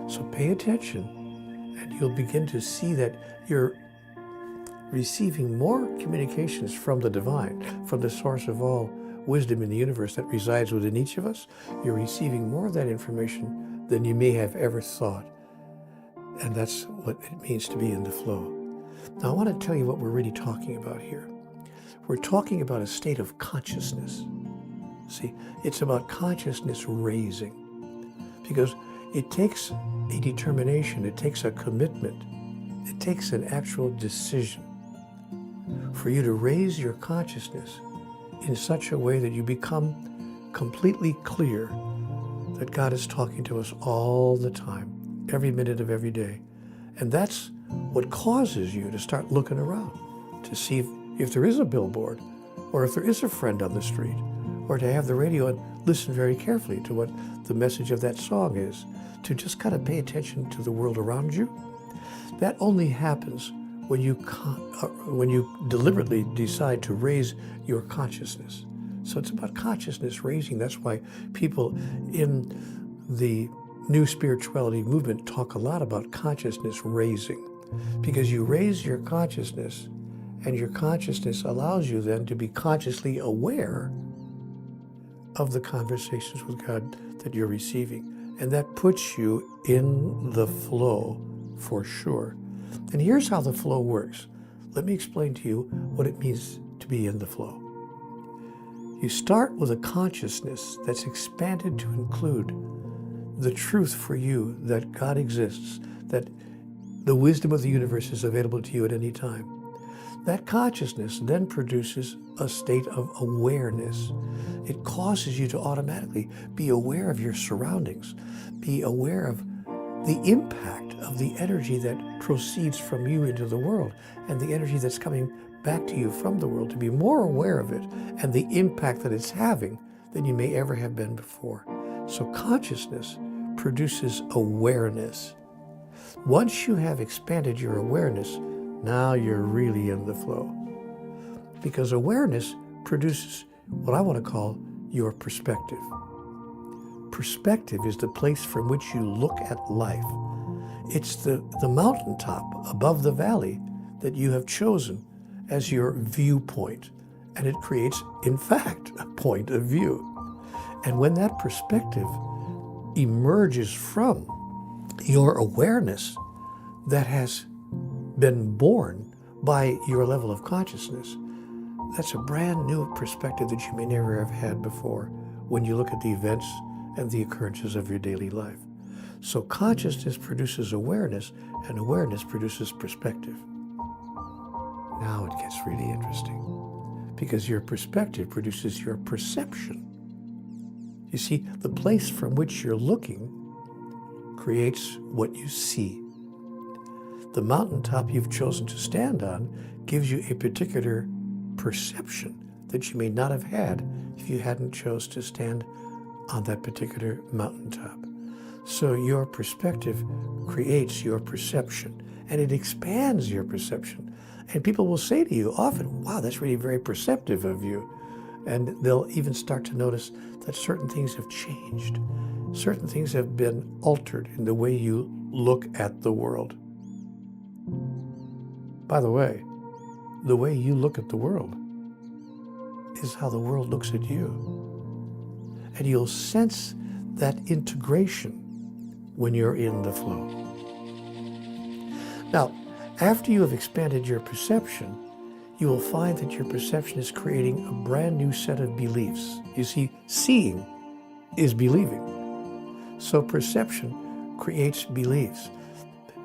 So pay attention, and you'll begin to see that you're receiving more communications from the divine, from the source of all wisdom in the universe that resides within each of us. You're receiving more of that information than you may have ever thought. And that's what it means to be in the flow. Now, I want to tell you what we're really talking about here. We're talking about a state of consciousness. See, it's about consciousness raising, because it takes a determination, it takes a commitment, it takes an actual decision for you to raise your consciousness in such a way that you become completely clear that God is talking to us all the time, every minute of every day. And that's what causes you to start looking around to see if there is a billboard, or if there is a friend on the street, or to have the radio and listen very carefully to what the message of that song is, to just kind of pay attention to the world around you. That only happens when you deliberately decide to raise your consciousness. So it's about consciousness raising. That's why people in the New Spirituality movement talk a lot about consciousness raising, because you raise your consciousness, and your consciousness allows you then to be consciously aware of the conversations with God that you're receiving. And that puts you in the flow for sure. And here's how the flow works. Let me explain to you what it means to be in the flow. You start with a consciousness that's expanded to include the truth for you that God exists, that the wisdom of the universe is available to you at any time. That consciousness then produces a state of awareness. It causes you to automatically be aware of your surroundings, be aware of the impact of the energy that proceeds from you into the world, and the energy that's coming back to you from the world, to be more aware of it and the impact that it's having than you may ever have been before. So consciousness produces awareness. Once you have expanded your awareness, now you're really in the flow. Because awareness produces what I want to call your perspective. Perspective is the place from which you look at life. It's the mountaintop above the valley that you have chosen as your viewpoint. And it creates, in fact, a point of view. And when that perspective emerges from your awareness that has been born by your level of consciousness, that's a brand new perspective that you may never have had before when you look at the events and the occurrences of your daily life. So consciousness produces awareness, and awareness produces perspective. Now it gets really interesting, because your perspective produces your perception. You see, the place from which you're looking creates what you see. The mountaintop you've chosen to stand on gives you a particular perception that you may not have had if you hadn't chose to stand on that particular mountaintop. So your perspective creates your perception, and it expands your perception. And people will say to you often, wow, that's really very perceptive of you. And they'll even start to notice that certain things have changed. Certain things have been altered in the way you look at the world. By the way you look at the world is how the world looks at you. And you'll sense that integration when you're in the flow. Now, after you have expanded your perception, you will find that your perception is creating a brand new set of beliefs. You see, seeing is believing. So perception creates beliefs.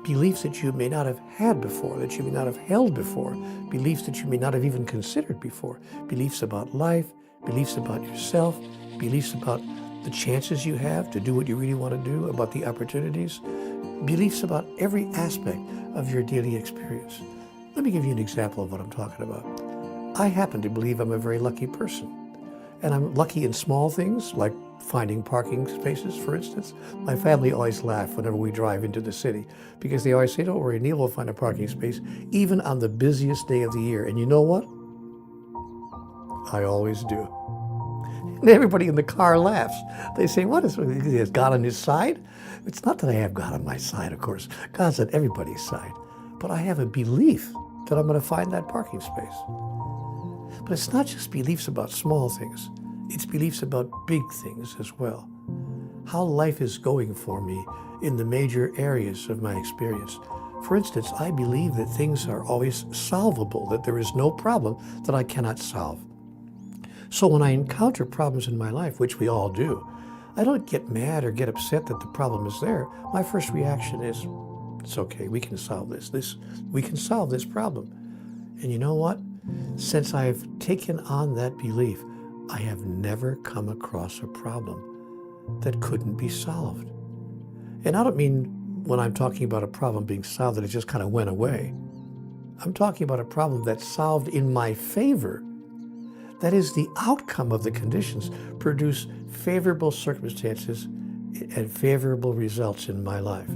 Beliefs that you may not have had before, that you may not have held before, beliefs that you may not have even considered before, beliefs about life, beliefs about yourself, beliefs about the chances you have to do what you really want to do, about the opportunities, beliefs about every aspect of your daily experience. Let me give you an example of what I'm talking about. I happen to believe I'm a very lucky person. And I'm lucky in small things, like finding parking spaces, for instance. My family always laugh whenever we drive into the city, because they always say, don't worry, Neale will find a parking space, even on the busiest day of the year. And you know what? I always do. And everybody in the car laughs. They say, what is, he has God on his side? It's not that I have God on my side, of course. God's on everybody's side. But I have a belief that I'm going to find that parking space. But it's not just beliefs about small things. It's beliefs about big things as well. How life is going for me in the major areas of my experience. For instance, I believe that things are always solvable, that there is no problem that I cannot solve. So when I encounter problems in my life, which we all do, I don't get mad or get upset that the problem is there. My first reaction is, it's okay, we can solve this. We can solve this problem. And you know what? Since I've taken on that belief, I have never come across a problem that couldn't be solved. And I don't mean when I'm talking about a problem being solved that it just kind of went away. I'm talking about a problem that's solved in my favor. That is, the outcome of the conditions produce favorable circumstances and favorable results in my life.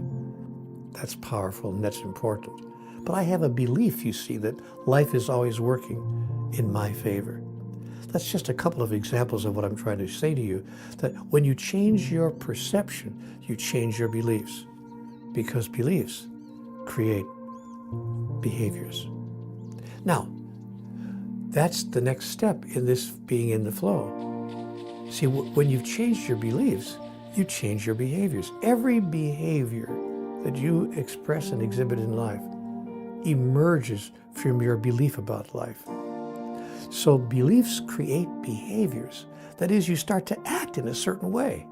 That's powerful and that's important. But I have a belief, you see, that life is always working in my favor. That's just a couple of examples of what I'm trying to say to you, that when you change your perception, you change your beliefs, because beliefs create behaviors. Now, that's the next step in this being in the flow. See, when you've changed your beliefs, you change your behaviors. Every behavior that you express and exhibit in life emerges from your belief about life. So beliefs create behaviors. That is, you start to act in a certain way.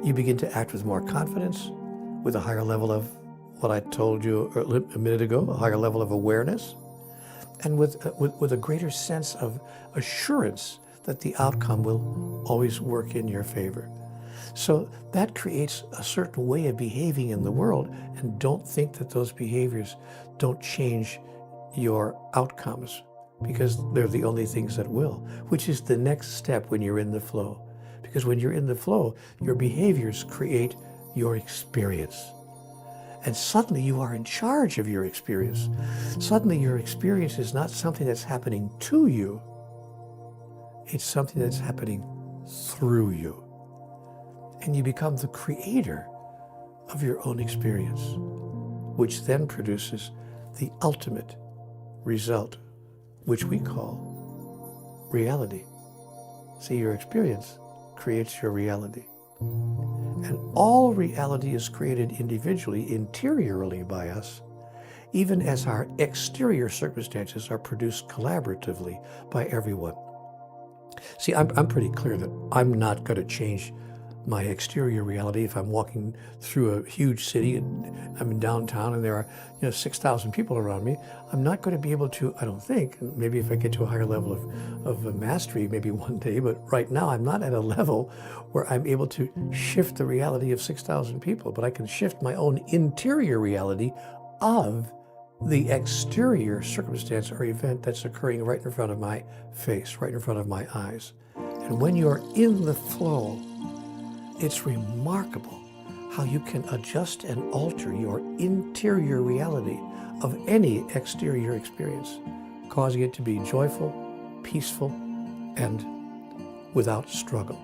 You begin to act with more confidence, with a higher level of what I told you a minute ago, a higher level of awareness, and with a greater sense of assurance that the outcome will always work in your favor. So that creates a certain way of behaving in the world, and don't think that those behaviors don't change your outcomes, because they're the only things that will, which is the next step when you're in the flow. Because when you're in the flow, your behaviors create your experience. And suddenly you are in charge of your experience. Suddenly your experience is not something that's happening to you. It's something that's happening through you. And you become the creator of your own experience, which then produces the ultimate result, which we call reality. See, your experience creates your reality. And all reality is created individually, interiorly by us, even as our exterior circumstances are produced collaboratively by everyone. See, I'm pretty clear that I'm not going to change my exterior reality if I'm walking through a huge city and I'm in downtown and there are 6,000 people around me. I'm not going to be able to, I don't think, maybe if I get to a higher level of mastery, maybe one day, but right now I'm not at a level where I'm able to shift the reality of 6,000 people, but I can shift my own interior reality of the exterior circumstance or event that's occurring right in front of my face, right in front of my eyes. And when you're in the flow, it's remarkable how you can adjust and alter your interior reality of any exterior experience, causing it to be joyful, peaceful, and without struggle.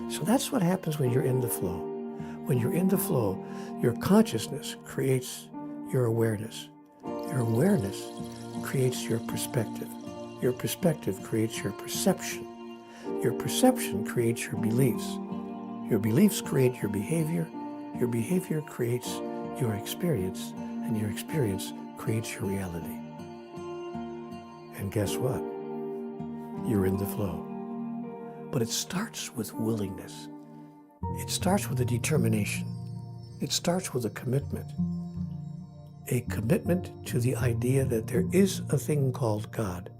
So that's what happens when you're in the flow. When you're in the flow, your consciousness creates your awareness. Your awareness creates your perspective. Your perspective creates your perception. Your perception creates your beliefs. Your beliefs create your behavior creates your experience, and your experience creates your reality. And guess what? You're in the flow. But it starts with willingness. It starts with a determination. It starts with a commitment to the idea that there is a thing called God,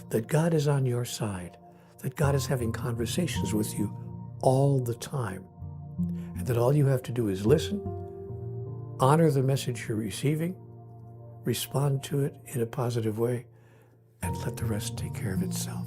that God is on your side, that God is having conversations with you all the time, and that all you have to do is listen, honor the message you're receiving, respond to it in a positive way, and let the rest take care of itself.